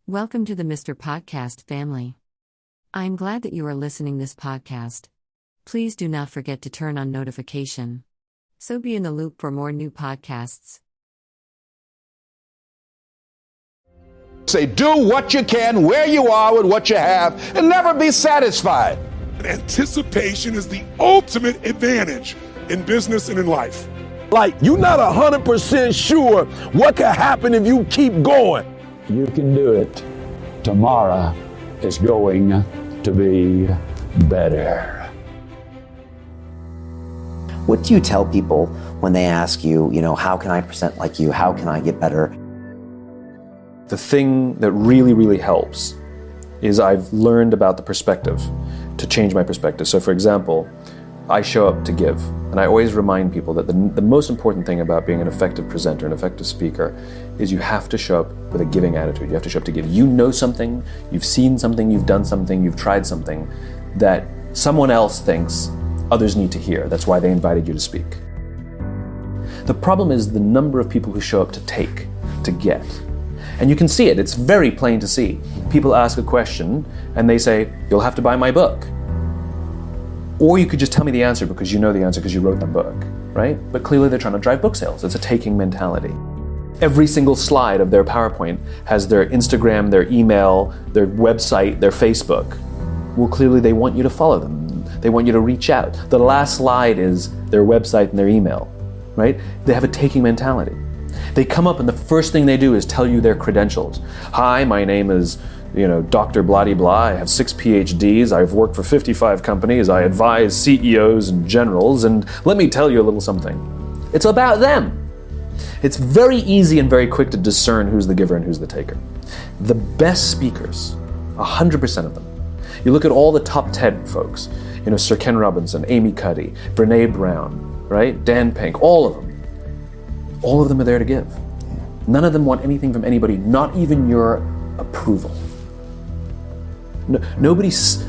Welcome to the Mr. Podcast family. I am glad that you are listening this podcast. Please do not forget to turn on notification, so be in the loop for more new podcasts. Say, do what you can, where you are with what you have, and never be satisfied. Anticipation is the ultimate advantage in business and in life. Like, you're not 100% sure what could happen if you keep going. You can do it. Tomorrow is going to be better. What do you tell people when they ask you, how can I present like you? How can I get better? The thing that really helps is I've learned about the perspective, to change my perspective. So for example, I show up to give, and I always remind people that the most important thing about being an effective presenter, an effective speaker, is you have to show up with a giving attitude. You have to show up to give. You know something, you've seen something, you've done something, you've tried something that someone else thinks others need to hear. That's why they invited you to speak. The problem is the number of people who show up to take, to get. And you can see it, it's very plain to see. People ask a question and they say, "You'll have to buy my book." Or you could just tell me the answer because you know the answer because you wrote the book, right? But clearly they're trying to drive book sales. It's a taking mentality. Every single slide of their PowerPoint has their Instagram, their email, their website, their Facebook. Well, clearly they want you to follow them. They want you to reach out. The last slide is their website and their email, right? They have a taking mentality. They come up and the first thing they do is tell you their credentials. Hi, my name is Dr. Blah-de-blah, I have 6 PhDs, I've worked for 55 companies, I advise CEOs and generals, and let me tell you a little something. It's about them. It's very easy and very quick to discern who's the giver and who's the taker. The best speakers, 100% of them, you look at all the top 10 folks, Sir Ken Robinson, Amy Cuddy, Brene Brown, right? Dan Pink, all of them are there to give. None of them want anything from anybody, not even your approval. No,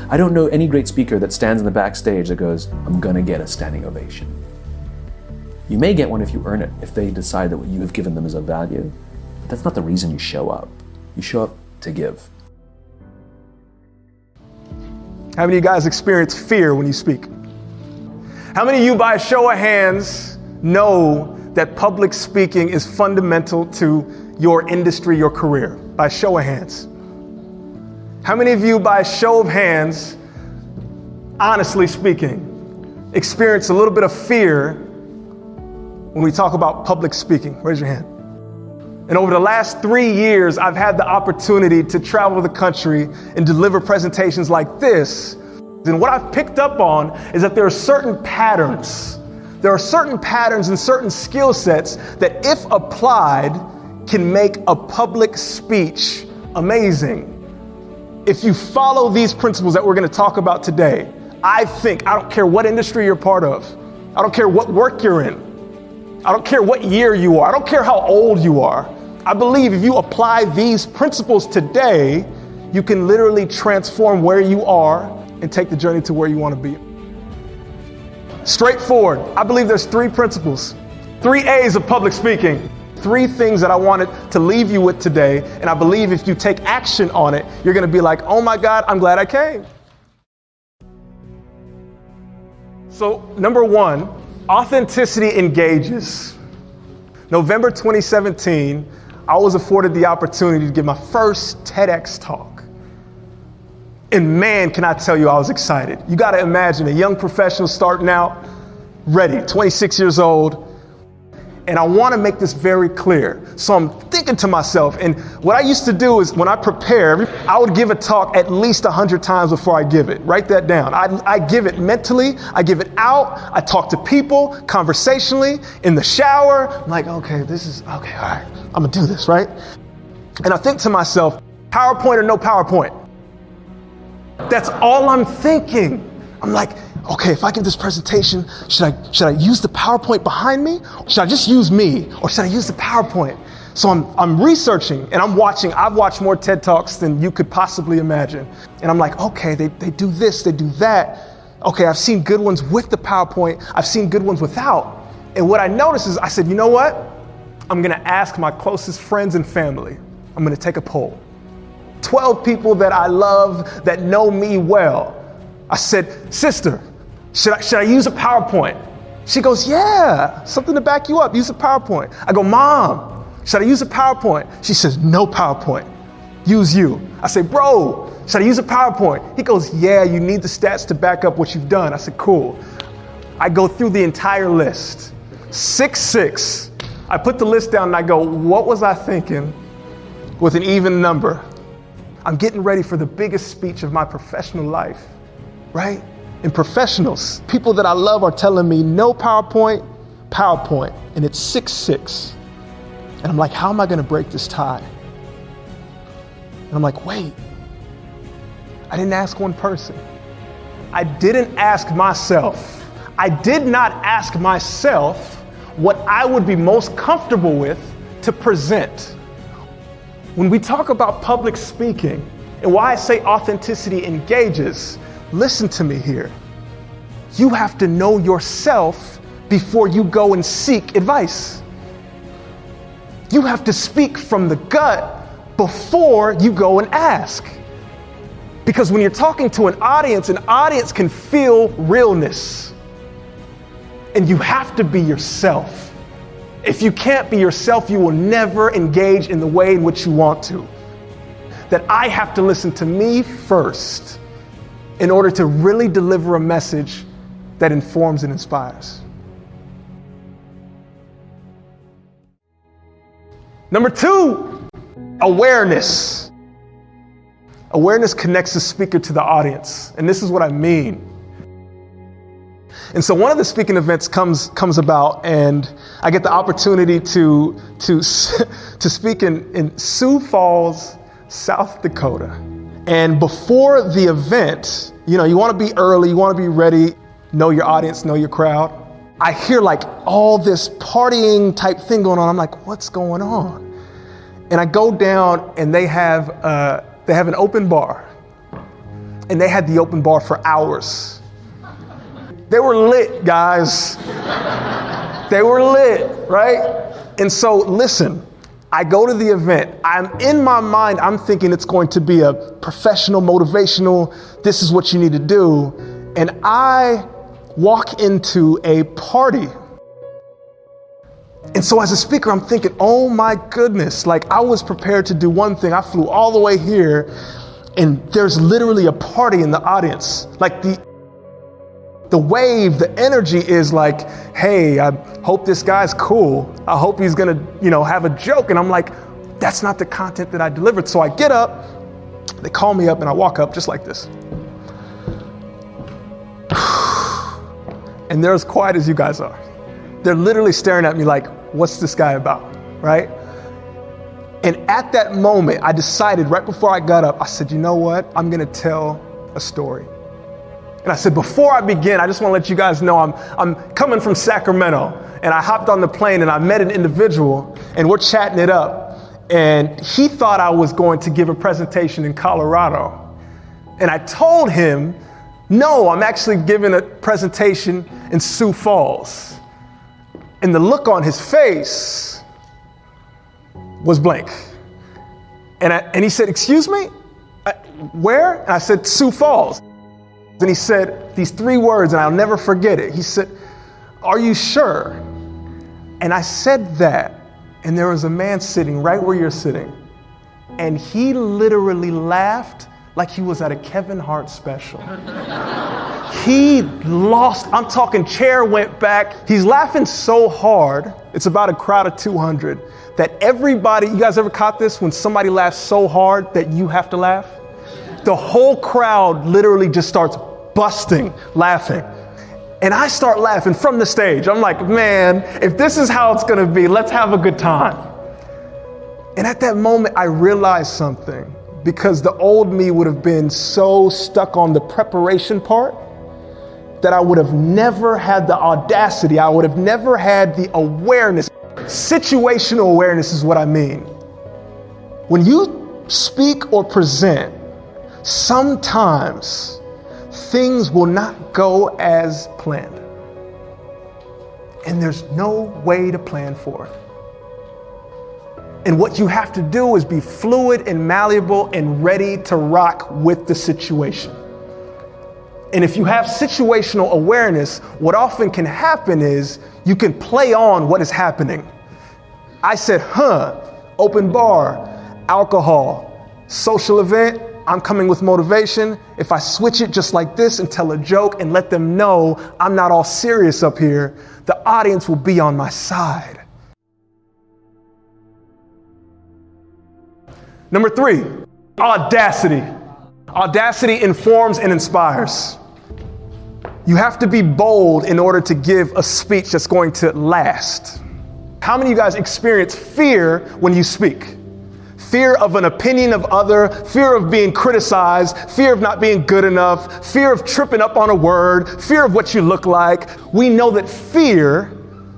I don't know any great speaker that stands in the backstage that goes, "I'm gonna get a standing ovation." You may get one if you earn it, if they decide that what you have given them is of value. But that's not the reason you show up. You show up to give. How many of you guys experience fear when you speak? How many of you, by a show of hands, know that public speaking is fundamental to your industry, your career? By a show of hands. How many of you, by a show of hands, honestly speaking, experience a little bit of fear when we talk about public speaking? Raise your hand. And over the last 3 years, I've had the opportunity to travel the country and deliver presentations like this. And what I've picked up on is that there are certain patterns. There are certain patterns and certain skill sets that, if applied, can make a public speech amazing. If you follow these principles that we're going to talk about today, I don't care what industry you're part of. I don't care what work you're in. I don't care what year you are. I don't care how old you are. I believe if you apply these principles today, you can literally transform where you are and take the journey to where you want to be. Straightforward. I believe there's 3 principles, 3 A's of public speaking. 3 things that I wanted to leave you with today, and I believe if you take action on it, you're going to be like, "Oh my God, I'm glad I came." So, number 1, authenticity engages. November 2017, I was afforded the opportunity to give my first TEDx talk. And man, can I tell you, I was excited. You got to imagine a young professional starting out, ready, 26 years old. And I want to make this very clear. So I'm thinking to myself, and what I used to do is when I prepare, I would give a talk at least 100 times before I give it. Write that down. I give it mentally. I give it out. I talk to people conversationally in the shower. I'm like, okay, all right. I'm going to do this, right? And I think to myself, PowerPoint or no PowerPoint? That's all I'm thinking. I'm like, okay, if I give this presentation, should I use the PowerPoint behind me? Should I just use me? Or should I use the PowerPoint? So I'm researching and I'm watching. I've watched more TED Talks than you could possibly imagine. And I'm like, okay, they do this, they do that. Okay, I've seen good ones with the PowerPoint. I've seen good ones without. And what I noticed is I said, you know what? I'm gonna ask my closest friends and family. I'm gonna take a poll. 12 people that I love that know me well. I said, sister, should I use a PowerPoint? She goes, yeah, something to back you up. Use a PowerPoint. I go, Mom, should I use a PowerPoint? She says, no PowerPoint. Use you. I say, bro, should I use a PowerPoint? He goes, yeah, you need the stats to back up what you've done. I said, cool. I go through the entire list. 6'6". I put the list down and I go, what was I thinking with an even number? I'm getting ready for the biggest speech of my professional life, right? And professionals, people that I love are telling me no PowerPoint, PowerPoint, and it's 6'6". And I'm like, how am I gonna break this tie? And I'm like, wait, I didn't ask one person. I didn't ask myself. I did not ask myself what I would be most comfortable with to present. When we talk about public speaking and why I say authenticity engages, listen to me here. You have to know yourself before you go and seek advice. You have to speak from the gut before you go and ask. Because when you're talking to an audience can feel realness. And you have to be yourself. If you can't be yourself, you will never engage in the way in which you want to. That I have to listen to me first in order to really deliver a message that informs and inspires. Number 2, awareness. Awareness connects the speaker to the audience. And this is what I mean. And so one of the speaking events comes about, and I get the opportunity to speak in Sioux Falls, South Dakota. And before the event, you want to be early, you want to be ready, know your audience, know your crowd. I hear like all this partying type thing going on. I'm like, what's going on? And I go down and they have an open bar, and they had the open bar for hours. They were lit, guys. They were lit, right? And so listen, I go to the event. I'm in my mind, I'm thinking it's going to be a professional, motivational, this is what you need to do. And I walk into a party. And so as a speaker, I'm thinking, oh my goodness, like I was prepared to do one thing. I flew all the way here, and there's literally a party in the audience. Like the wave, the energy is like, hey, I hope this guy's cool. I hope he's gonna, have a joke. And I'm like, that's not the content that I delivered. So I get up, they call me up, and I walk up just like this. And they're as quiet as you guys are. They're literally staring at me like, what's this guy about, right? And at that moment, I decided right before I got up, I said, you know what? I'm gonna tell a story. And I said, before I begin, I just want to let you guys know I'm coming from Sacramento, and I hopped on the plane and I met an individual and we're chatting it up. And he thought I was going to give a presentation in Colorado. And I told him, no, I'm actually giving a presentation in Sioux Falls. And the look on his face was blank. And he said, excuse me, where? And I said, Sioux Falls. And he said these 3 words, and I'll never forget it. He said, are you sure? And I said that, and there was a man sitting right where you're sitting. And he literally laughed like he was at a Kevin Hart special. He lost, I'm talking chair went back. He's laughing so hard, it's about a crowd of 200, that everybody, you guys ever caught this? When somebody laughs so hard that you have to laugh? The whole crowd literally just starts busting laughing. And I start laughing from the stage. I'm like, man, if this is how it's gonna be, let's have a good time. And at that moment, I realized something, because the old me would have been so stuck on the preparation part that I would have never had the audacity, I would have never had the awareness. Situational awareness is what I mean. When you speak or present, sometimes things will not go as planned. And there's no way to plan for it. And what you have to do is be fluid and malleable and ready to rock with the situation. And if you have situational awareness, what often can happen is you can play on what is happening. I said, open bar, alcohol, social event, I'm coming with motivation. If I switch it just like this and tell a joke and let them know I'm not all serious up here, the audience will be on my side. Number 3, audacity. Audacity informs and inspires. You have to be bold in order to give a speech that's going to last. How many of you guys experience fear when you speak? Fear of an opinion of other, fear of being criticized, fear of not being good enough, fear of tripping up on a word, fear of what you look like. We know that fear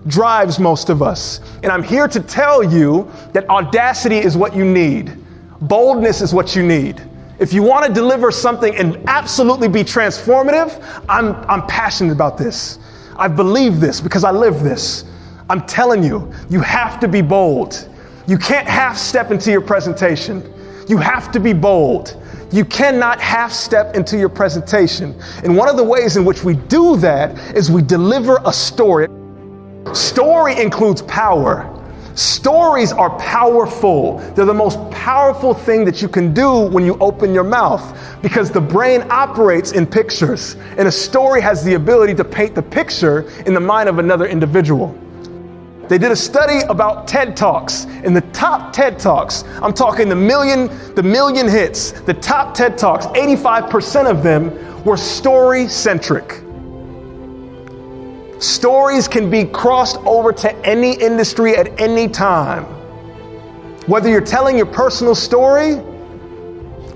drives most of us. And I'm here to tell you that audacity is what you need. Boldness is what you need. If you want to deliver something and absolutely be transformative, I'm passionate about this. I believe this because I live this. I'm telling you, you have to be bold. You can't half step into your presentation. You have to be bold. You cannot half step into your presentation. And one of the ways in which we do that is we deliver a story. Story includes power. Stories are powerful. They're the most powerful thing that you can do when you open your mouth, because the brain operates in pictures, and a story has the ability to paint the picture in the mind of another individual. They did a study about TED Talks, and the top TED Talks, I'm talking the million hits, the top TED Talks, 85% of them were story-centric. Stories can be crossed over to any industry at any time. Whether you're telling your personal story,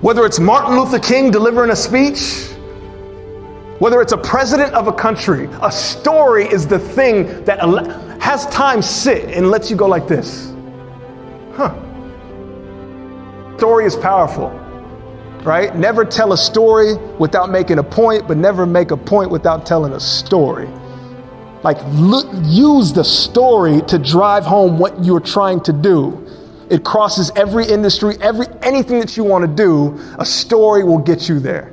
whether it's Martin Luther King delivering a speech, whether it's a president of a country, a story is the thing that has time sit and lets you go like this. Story is powerful, right? Never tell a story without making a point, but never make a point without telling a story. Like, use the story to drive home what you're trying to do. It crosses every industry, anything that you want to do, a story will get you there.